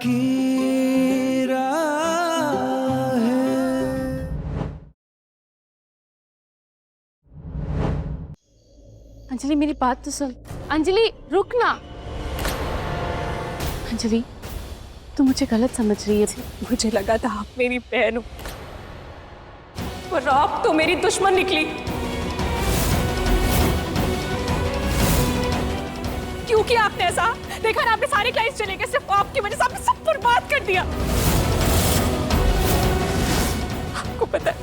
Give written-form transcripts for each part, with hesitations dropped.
की राह है। अंजलि मेरी बात तो सुन। अंजलि रुक ना। अंजलि तू मुझे गलत समझ रही है। मुझे लगा था आप मेरी बहन हो और आप तो मेरी दुश्मन निकली। क्यों किया आपने ऐसा? देखा ना, आपने सारे क्लाइंट्स चले गए सिर्फ आपकी वजह से। आपने सब बर्बाद कर दिया। आपको पता है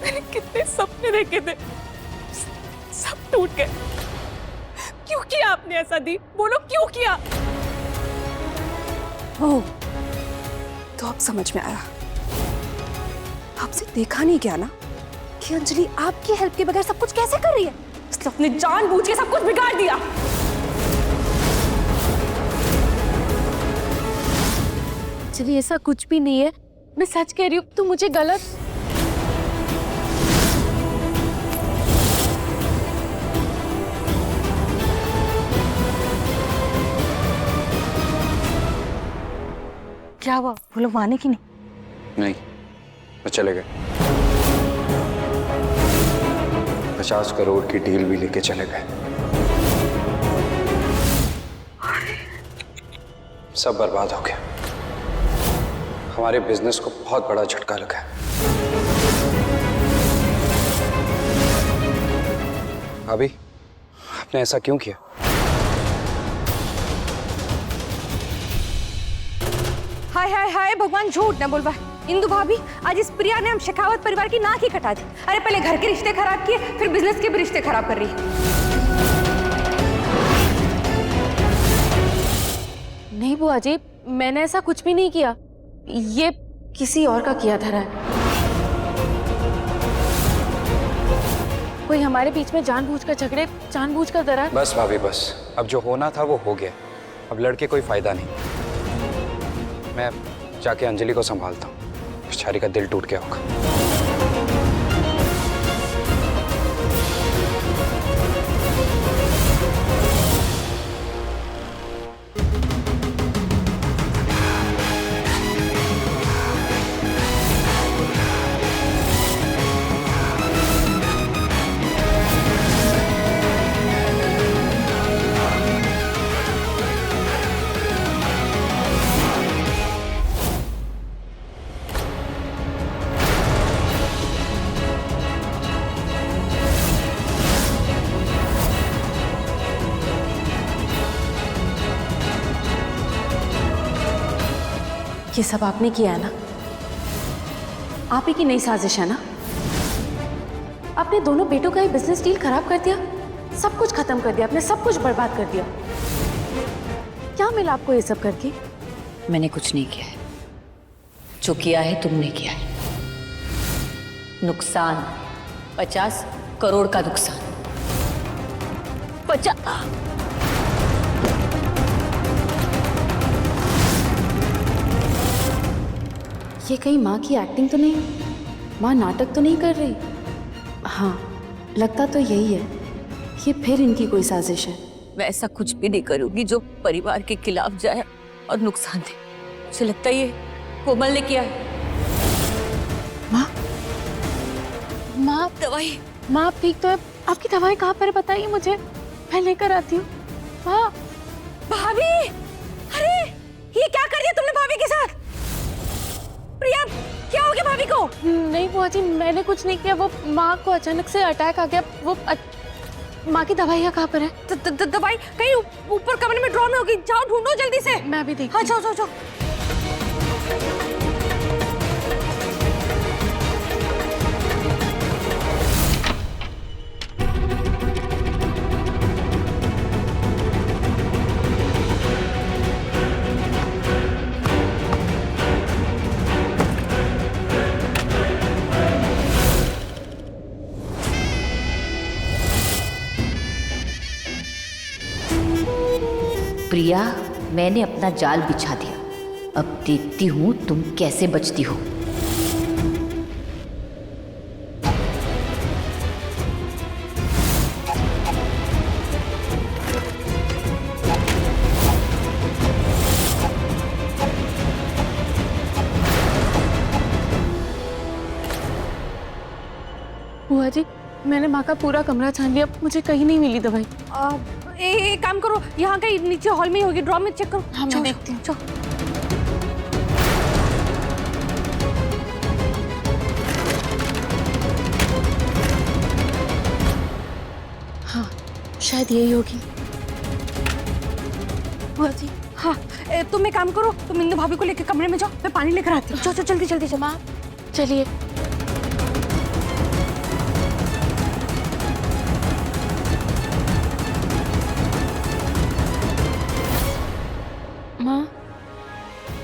मैंने कितने सपने देखे थे, सब टूट गए। क्यों किया आपने ऐसा? दी बोलो, क्यों किया? ओह, तो अब समझ में आया। आपसे देखा नहीं गया ना कि अंजलि आपकी हेल्प के बगैर सब कुछ कैसे कर रही है, इसलिए आपने जानबूझ के सब कुछ बिगाड़ दिया। अंजलि ऐसा कुछ भी नहीं है, मैं सच कह रही हूँ। तू मुझे गलत। क्या हुआ? वो लोग माने कि नहीं? नहीं, वो चले गए। 50 करोड़ की डील भी लेके चले गए। सब बर्बाद हो गया। हमारे बिजनेस को बहुत बड़ा झटका लगा है। भाभी, आपने ऐसा क्यों किया? हाय हाय हाय भगवान, झूठ न बोलवा। इंदु भाभी, आज इस प्रिया ने हम शेखावत परिवार की नाक ही कटा दी। अरे पहले घर के रिश्ते खराब किए, फिर बिजनेस के भी रिश्ते खराब कर रही है। नहीं बुआ जी, मैंने ऐसा कुछ भी नहीं किया। ये किसी और का किया धरा है। कोई हमारे बीच में जानबूझकर झगड़े, जानबूझकर धरा है। बस भाभी बस, अब जो होना था वो हो गया। अब लड़के कोई फायदा नहीं। मैं जाके अंजलि को संभालता हूँ। बेचारी का दिल टूट गया होगा। ये सब आपने किया है ना? आप ही की नई साजिश है ना? आपने दोनों बेटों का ही बिजनेस डील खराब कर दिया, सब कुछ खत्म कर दिया, आपने सब कुछ बर्बाद कर दिया। क्या मिला आपको ये सब करके? मैंने कुछ नहीं किया है। जो किया है तुमने किया है। नुकसान 50 करोड़ का नुकसान। 50। ये कहीं माँ की एक्टिंग तो नहीं? माँ नाटक तो नहीं कर रही? हाँ, लगता तो यही है। ये फिर इनकी कोई साजिश है। मैं ऐसा कुछ भी नहीं करूंगी जो परिवार के खिलाफ जाए और नुकसान दे। मुझे लगता है ये कोमल ने किया है। माँ, माँ दवाई। माँ आप ठीक तो है? आपकी दवाई कहाँ पर है बताइए मुझे, मैं लेकर आती हूँ। माँ। भाभी, अरे ये क्या कर दिया तुमने भाभी के साथ? प्रिया, क्या हो गया भाभी को? नहीं बुआ जी, मैंने कुछ नहीं किया। वो माँ को अचानक से अटैक आ गया। वो माँ की दवाइयाँ कहाँ पर है? दवाई कहीं ऊपर कमरे में ड्रॉर में होगी। जाओ ढूंढो जल्दी से। मैं भी देखती हाँ, हूँ। जाओ जाओ जाओ। प्रिया, मैंने अपना जाल बिछा दिया। अब देखती हूँ तुम कैसे बचती हो। बुआ जी, मैंने माँ का पूरा कमरा छान लिया, मुझे कहीं नहीं मिली दवाई। एक काम करो, यहाँ कहीं नीचे हॉल में ही होगी, ड्रॉर में चेक करो। हाँ, मैं देखती हूँ। हाँ, शायद यही होगी। बुआ जी, हाँ, तुम एक काम करो, तुम इंदु भाभी को लेकर कमरे में जाओ, मैं पानी लेकर आती हूँ। चलो जल्दी जल्दी चलो। माँ, चलिए।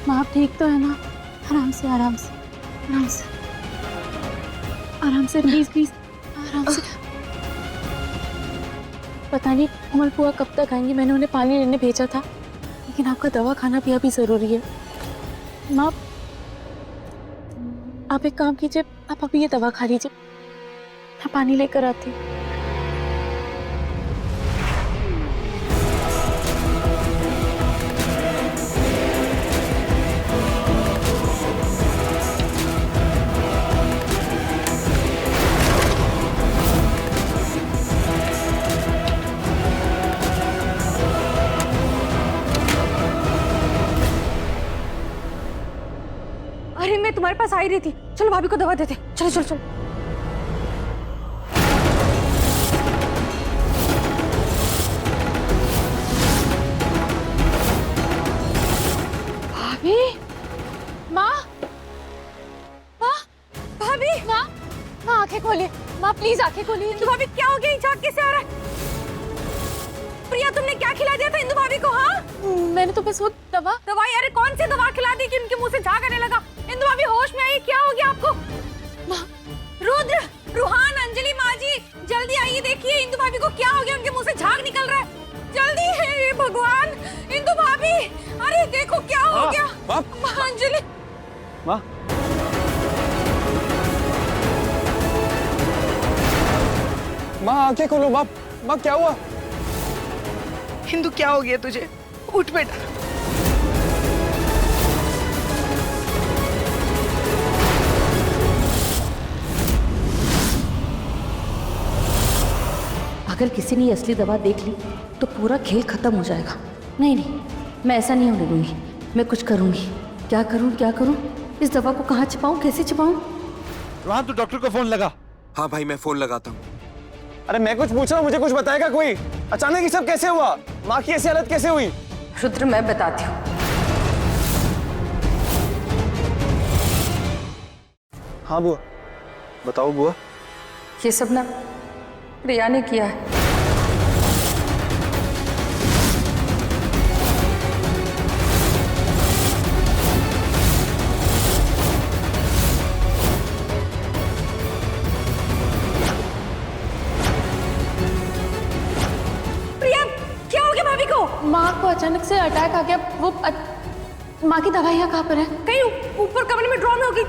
माँ आप ठीक तो है ना? आराम से आराम से आराम से आराम से, प्लीज प्लीज आराम से। पता नहीं कमल बुआ कब तक आएंगी, मैंने उन्हें पानी लेने भेजा था, लेकिन आपका दवा खाना पिया भी जरूरी है। माँ आप एक काम कीजिए, आप अभी ये दवा खा लीजिए, मैं पानी लेकर आती हूँ। अरे मैं तुम्हारे पास आ ही रही थी, चलो भाभी को दवा देते। चलो चलो चलो। भाभी, माँ, माँ, भाभी, माँ, माँ आंखें खोलिए, माँ प्लीज आंखें खोलिए। इंदु भाभी क्या हो गया, ये झाग कैसे आ रहा है? प्रिया तुमने क्या खिला दिया था इंदु भाभी को? हाँ मैंने तो बस वो दवाई, अरे कौन सी दवा खिला दी कि उनके मुंह से झाग आने लगा? इंदु भाभी होश में आई, क्या हो गया आपको? रुद्र, रूहान, अंजलि, माँ जी जल्दी आइए, देखिए इंदु भाभी को क्या हो गया, उनके मुंह से झाग निकल रहा है। जल्दी, हे भगवान, इंदु भाभी, अरे देखो क्या हो गया। माँ अंजलि, माँ, माँ आंखें खोलो। माँ, माँ क्या हुआ? हिंदू क्या हो गया तुझे? उठ बेटा। अगर किसी ने ये असली दवा देख ली तो पूरा खेल खत्म हो जाएगा। नहीं नहीं, मैं ऐसा नहीं होने दूंगी, मैं कुछ करूंगी। क्या करूं? इस दवा को कहाँ छिपाऊं, कैसे छिपाऊं? रोहन, तू डॉक्टर को फोन लगा। हाँ भाई, मैं फोन लगाता हूँ। अरे मैं कुछ पूछ रहा हूँ, मुझे कुछ बताएगा कोई? अचानक ये सब कैसे हुआ? माँ की ऐसी हालत कैसे हुई? रुद्र मैं बताती हूँ। हाँ बुआ, बताओ बुआ। ये सब ना प्रिया ने किया है। प्रिया क्या हो गया भाभी को? माँ को अचानक से अटैक आ गया। वो माँ की दवाइयाँ कहाँ पर है? कहीं ऊपर कमरे में ड्रॉर में होगी।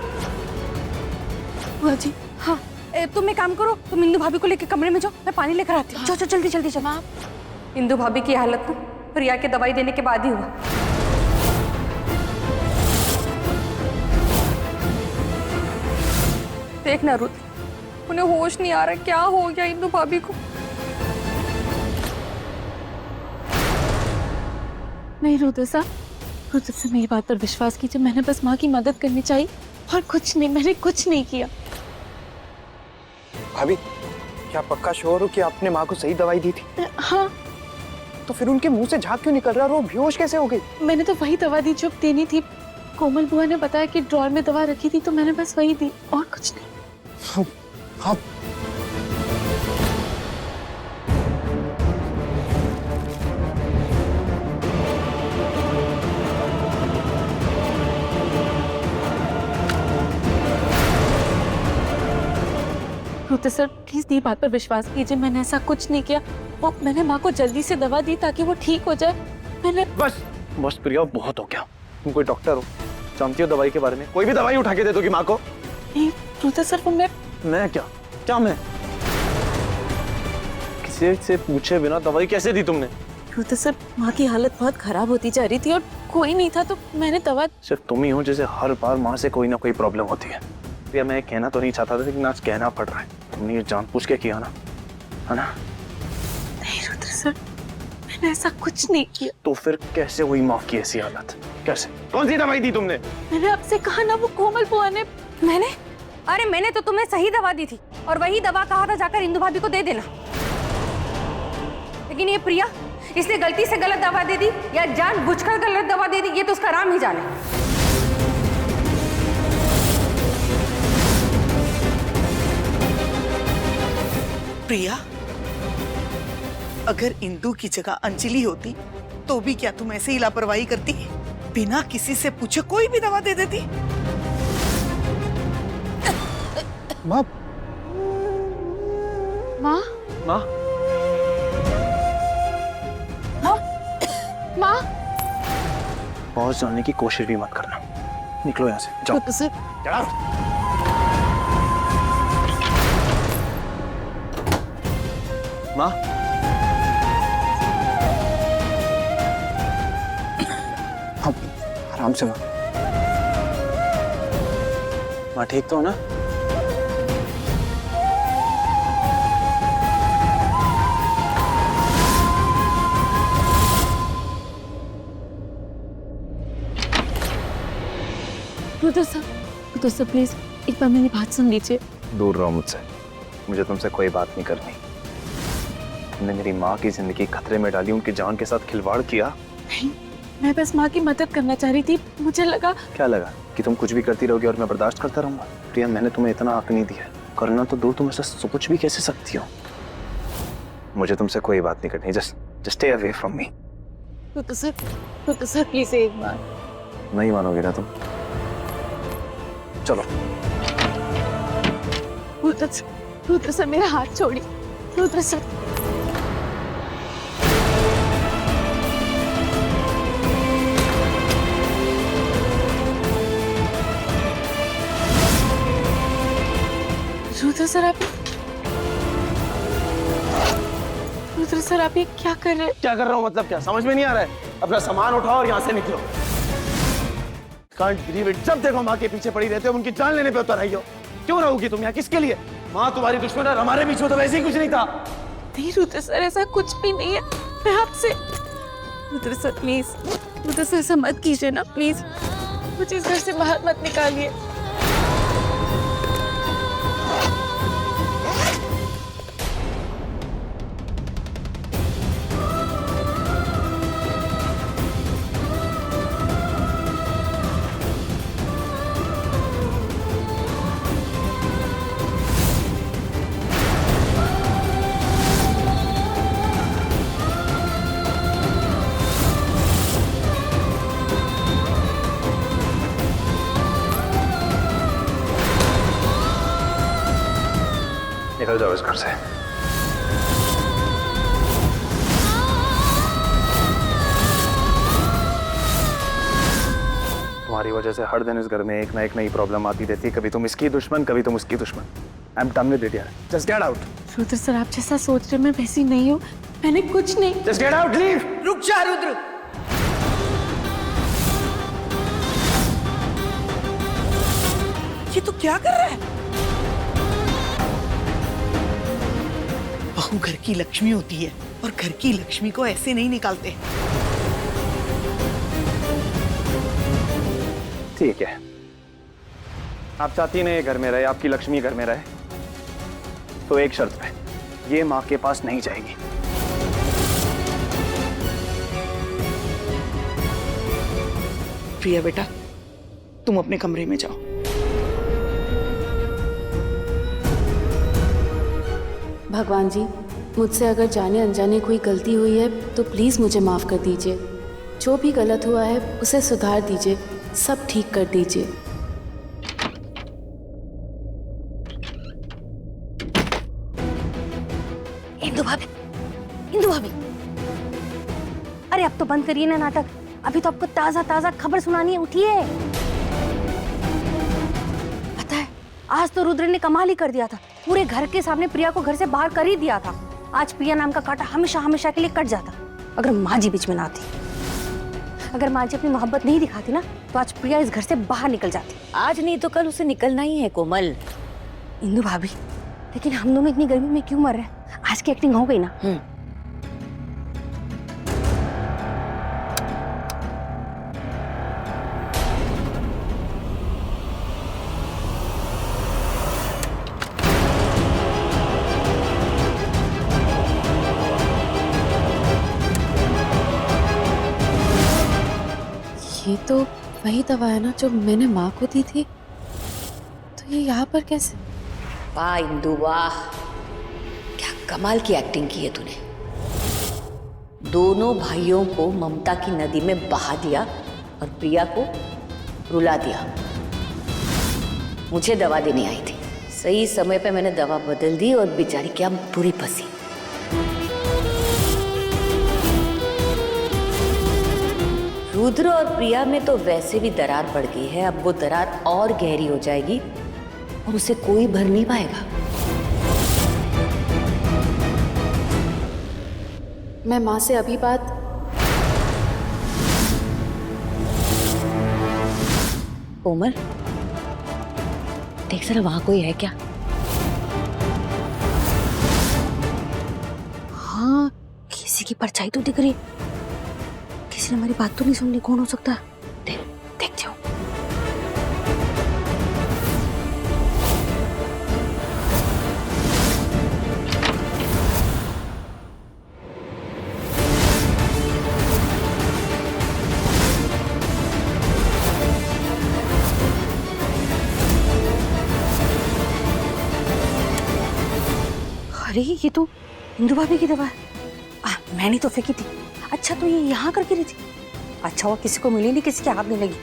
बुआ जी, हाँ, तुम एक काम करो, तुम इंदु भाभी को लेकर कमरे में जाओ, मैं पानी लेकर आती हूँ। चलो जल्दी जल्दी चलो। इंदु भाभी की हालत ना प्रिया के दवाई देने के बाद ही हुआ। देखना रुद्र, उन्हें होश नहीं आ रहा, क्या हो गया इंदु भाभी को? नहीं रुद्र साहब, रुद्र से मेरी बात पर विश्वास कीजिए, मैंने बस माँ की मदद करनी चाहिए और कुछ नहीं, मैंने कुछ नहीं किया। भाभी, क्या पक्का श्योर हो कि आपने माँ को सही दवाई दी थी? हाँ। तो फिर उनके मुंह से झाग क्यों निकल रहा है और वो बेहोश कैसे हो गई? मैंने तो वही दवा दी जो देनी थी। कोमल बुआ ने बताया कि ड्रॉर में दवा रखी थी, तो मैंने बस वही दी और कुछ नहीं। हाँ। रुद्र सर प्लीज मेरी बात पर विश्वास कीजिए, मैंने ऐसा कुछ नहीं किया। वो मैंने माँ को जल्दी से दवा दी ताकि वो ठीक हो जाए। मैंने बस प्रिया, बहुत हो गया। तुम कोई डॉक्टर हो, जानती हो दवाई के बारे में? कोई भी दवाई उठा के दे दोगी माँ को? नहीं रुद्र सर, वो मैं क्या मैं किसी से पूछे बिना दवाई कैसे दी तुमने? रुद्र सर, माँ की हालत बहुत खराब होती जा रही थी और कोई नहीं था, तो मैंने दवा। सिर्फ तुम ही हो जैसे हर बार माँ से कोई ना कोई प्रॉब्लम होती है। प्रिया, मैं कहना तो नहीं चाहता था, लेकिन आज कहना पड़ रहा है। तुमने ये जानबूझ के किया ना, है ना? नहीं रुद्र सर, मैंने ऐसा कुछ नहीं किया। तो फिर कैसे हुई माँ की ऐसी हालत? कैसे? कौन सी दवाई दी तुमने? मैंने आपसे कहा ना, वो कोमल बुआ ने। मैंने तो तुम्हें सही दवा दी थी और वही दवा कहा था जाकर इंदु भाभी को दे देना। लेकिन ये प्रिया, इसने गलती से गलत दवा दे दी या जानबूझकर गलत दवा दे दी, ये तो उसका राम ही जाने। प्रिया, अगर इंदु की जगह अंजलि होती तो भी क्या तुम ऐसे ही लापरवाही करती? बिना किसी से पूछे कोई भी दवा दे देती? माँ, माँ, माँ, माँ। पहुंच जाने की कोशिश भी मत करना। निकलो यहाँ से, जाओ। Rudra sir, Get out! माँ, आराम से माँ। माँ ठीक तो हो ना? रुद्र सर प्लीज एक बार मेरी बात सुन लीजिए। दूर रहो मुझसे, मुझे तुमसे कोई बात नहीं करनी। तुमने मेरी माँ की जिंदगी खतरे में डाली, उनकी जान के साथ खिलवाड़ किया। नहीं, मैं बस माँ की मदद करना चाह रही थी। मुझे लगा। क्या लगा कि तुम कुछ भी करती रहोगी और मैं बर्दाश्त करता रहूंगा? प्रिया, मैंने तुम्हें इतना हक नहीं दिया। करना तो दूर, तुम ऐसा सोच भी कैसे सकती हो? मुझे तुमसे कोई बात नहीं करनी। Just stay away from me. Rudra sir please एक बार। नहीं मानोगे ना तुम? चलो। रुद्र सर मेरा हाथ छोड़िए। रुद्र सर, रुद्र सर आप ये क्या कर रहे हैं? क्या कर रहा हूँ मतलब? क्या समझ में नहीं आ रहा है? अपना सामान उठाओ और यहाँ से निकलो। Can't believe it। जब देखो माँ के पीछे पड़ी रहते हो, उनकी जान लेने पे उतर आई हो। क्यों रहोगी तुम यहाँ? किसके लिए? माँ तुम्हारी दुश्मन है, हमारे बीच में तो वैसे ही कुछ नहीं था। नहीं रुद्र सर, ऐसा कुछ भी नहीं है। मैं आपसे। Rudra sir please, Rudra sir ऐसा मत कीजिए ना प्लीज। मुझे इस घर से बाहर मत निकालिए। निकल जाओ इस घर से। तुम्हारी वजह से हर दिन इस घर में एक ना एक नई प्रॉब्लम आती रहती है। कभी तुम इसकी दुश्मन, कभी तुम उसकी दुश्मन। I am done with it यार। Just get out. Rudra sir आप जैसा सोच रहे मैं वैसी नहीं हूँ। मैंने कुछ नहीं। Just get out, leave. रुक जा रुद्र। ये तो क्या कर रहा है? बहू घर की लक्ष्मी होती है और घर की लक्ष्मी को ऐसे नहीं निकालते। ठीक है, आप चाहती नहीं घर में रहे, आपकी लक्ष्मी घर में रहे, तो एक शर्त पे, ये माँ के पास नहीं जाएगी। प्रिया बेटा, तुम अपने कमरे में जाओ। भगवान जी, मुझसे अगर जाने अनजाने कोई गलती हुई है तो प्लीज़ मुझे माफ़ कर दीजिए। जो भी गलत हुआ है उसे सुधार दीजिए, सब ठीक कर दीजिए। इंदु भाभी, इंदु भाभी, अरे अब तो बंद करिए ना नाटक। अभी तो आपको ताजा ताजा खबर सुनानी है, उठिए। पता है, आज तो रुद्र ने कमाल ही कर दिया था। पूरे घर के सामने प्रिया को घर से बाहर कर ही दिया था। आज प्रिया नाम का कांटा हमेशा हमेशा के लिए कट जाता अगर माँ जी बीच में ना आती। अगर माँ जी अपनी मोहब्बत नहीं दिखाती ना तो आज प्रिया इस घर से बाहर निकल जाती। आज नहीं तो कल उसे निकलना ही है कोमल। इंदु भाभी, लेकिन हम दोनों इतनी गर्मी में क्यों मर रहे हैं? आज की एक्टिंग हो गई ना। ये तो वही दवा है ना जो मैंने माँ को दी थी, तो ये यहाँ पर कैसे? वाह इंदु वाह, क्या कमाल की एक्टिंग की है तूने। दोनों भाइयों को ममता की नदी में बहा दिया और प्रिया को रुला दिया। मुझे दवा देनी आई थी, सही समय पे मैंने दवा बदल दी और बेचारी क्या बुरी फंसी। रुद्र और प्रिया में तो वैसे भी दरार बढ़ गई है, अब वो दरार और गहरी हो जाएगी और उसे कोई भर नहीं पाएगा। मैं माँ से अभी बात कोमल, देख जरा वहां कोई है क्या? हाँ, किसी की परछाई तो दिख रही है। किसी ने हमारी बात तो नहीं सुननी, कौन हो सकता है? देखते हो। अरे ये तो इंदु भाभी की दवा है। मैंने तो फेंकी थी। अच्छा तो ये यहाँ करके रही थी। अच्छा हुआ किसी को मिली नहीं, किसी के हाथ नहीं लगी।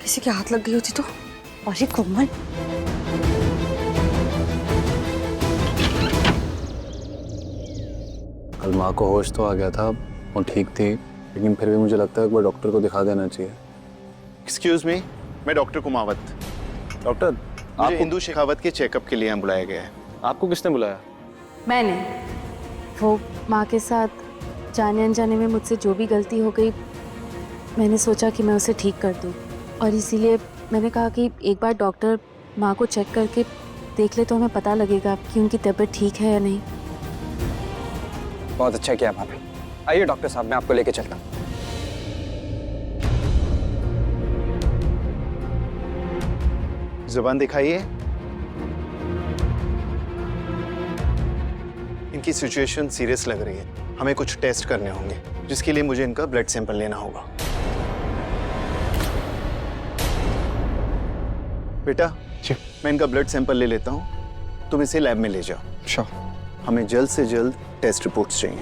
किसी के हाथ लग गई होती तो। अरे कोमल, कल माँ को होश तो आ गया था, वो ठीक थी, लेकिन फिर भी मुझे लगता है एक बार डॉक्टर को दिखा देना चाहिए। एक्सक्यूज मी, मैं डॉक्टर कुमावत। डॉक्टर, मुझे इंदु शेखावत के चेकअप के लिए यहाँ बुलाया गया है। आपको किसने बुलाया? मैंने, वो माँ के साथ जाने अनजाने में मुझसे जो भी गलती हो गई, मैंने सोचा कि मैं उसे ठीक कर दूँ, और इसीलिए मैंने कहा कि एक बार डॉक्टर माँ को चेक करके देख ले तो हमें पता लगेगा कि उनकी तबीयत ठीक है या नहीं। बहुत अच्छा किया भाभी। आइए डॉक्टर साहब, मैं आपको लेके चलता हूँ। जुबान दिखाइए। इनकी सिचुएशन सीरियस लग रही है, हमें कुछ टेस्ट करने होंगे, जिसके लिए मुझे इनका ब्लड सैंपल लेना होगा। बेटा, मैं इनका ब्लड सैंपल ले लेता हूँ, तुम इसे लैब में ले जाओ। श्योर। हमें जल्द से जल्द टेस्ट रिपोर्ट्स चाहिए।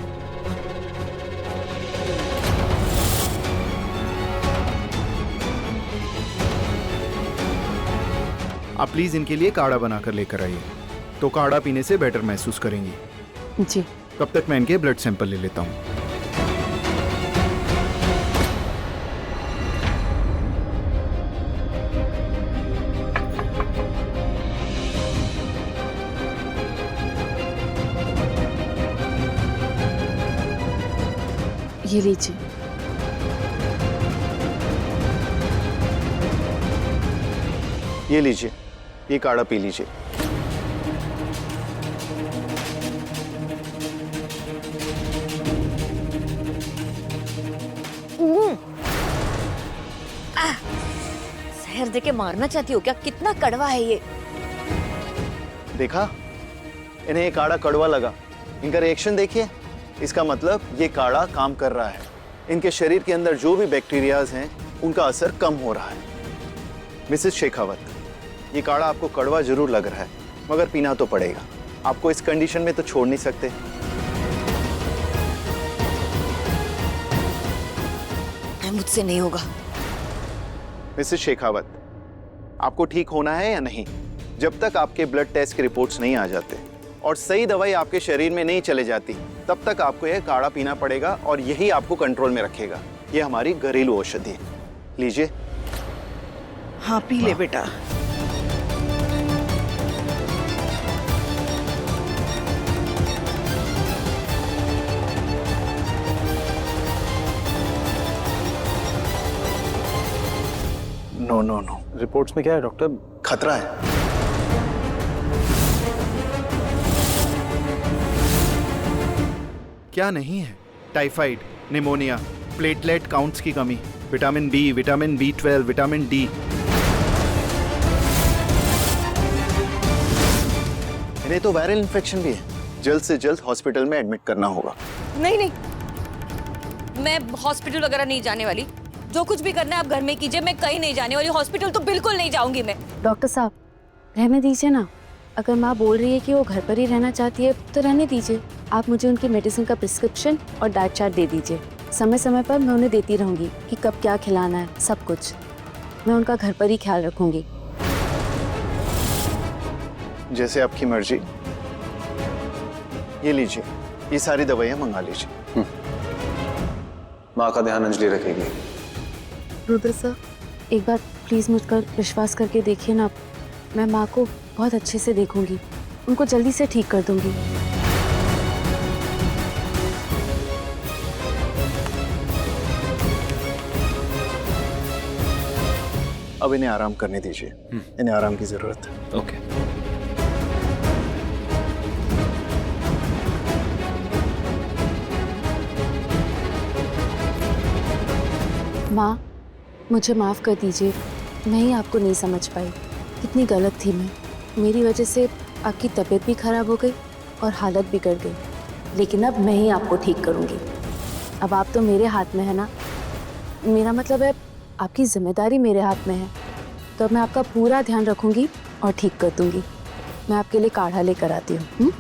आप प्लीज इनके लिए काढ़ा बनाकर लेकर आइए, तो काढ़ा पीने से बेटर महसूस करेंगी। जी। तब तक मैं इनके ब्लड सैंपल ले लेता हूँ। ये लीजिए। ये लीजिए, ये काढ़ा पी लीजिए। जहर देके मारना चाहती हो क्या? कितना कड़वा है ये। देखा, इन्हें ये काढ़ा कड़वा लगा। इनका रिएक्शन देखिए, इसका मतलब ये काढ़ा काम कर रहा है। इनके शरीर के अंदर जो भी बैक्टीरियाज हैं, उनका असर कम हो रहा है। मिसेस शेखावत, ये काढ़ा आपको कड़वा जरूर लग रहा है, मगर पीना तो पड़ेगा। आपको इस कंडीशन में तो छोड़ नहीं सकते। मुझसे नहीं होगा। मिसेस शेखावत, आपको ठीक होना है या नहीं? जब तक आपके ब्लड टेस्ट के रिपोर्ट्स नहीं आ जाते और सही दवाई आपके शरीर में नहीं चले जाती, तब तक आपको यह काढ़ा पीना पड़ेगा और यही आपको कंट्रोल में रखेगा। यह हमारी घरेलू औषधि है, लीजिए। हाँ पी ले बेटा। नो नो नो, रिपोर्ट्स में क्या है डॉक्टर? खतरा है। क्या नहीं है? टाइफाइड, निमोनिया, प्लेटलेट काउंट्स की कमी, vitamin B, vitamin B12, vitamin D. इन्हें तो वायरल इन्फेक्शन भी है। जल्द से जल्द हॉस्पिटल में एडमिट करना होगा। नहीं नहीं, मैं हॉस्पिटल वगैरह नहीं जाने वाली। जो कुछ भी करना है आप घर में कीजिए, मैं कहीं नहीं जाने वाली। हॉस्पिटल तो बिल्कुल नहीं जाऊंगी मैं। डॉक्टर साहब रहने दीजिए ना। अगर माँ बोल रही है कि वो घर पर ही रहना चाहती है तो रहने दीजिए। आप मुझे उनकी मेडिसिन का प्रिस्क्रिप्शन और डाइट चार्ट दे दीजिए। समय समय पर मैं उन्हें देती रहूंगी कि कब क्या खिलाना है, सब कुछ। मैं उनका घर पर ही ख्याल रखूंगी। जैसे आपकी मर्जी। ये लीजिए, ये सारी दवाइयाँ मंगा लीजिए। माँ का ध्यान अंजलि रखेगी। रुद्र सर, एक बार प्लीज़ मुझ पर विश्वास करके देखिए ना। मैं माँ को बहुत अच्छे से देखूंगी, उनको जल्दी से ठीक कर दूंगी। अब इन्हें आराम करने दीजिए। इन्हें आराम की जरूरत है। ओके। माँ, मुझे माफ़ कर दीजिए, मैं ही आपको नहीं समझ पाई। कितनी गलत थी मैं। मेरी वजह से आपकी तबीयत भी खराब हो गई और हालत बिगड़ गई। लेकिन अब मैं ही आपको ठीक करूँगी। अब आप तो मेरे हाथ में है ना। मेरा मतलब है आपकी जिम्मेदारी मेरे हाथ में है, तो मैं आपका पूरा ध्यान रखूँगी और ठीक कर दूँगी। मैं आपके लिए काढ़ा लेकर आती हूँ।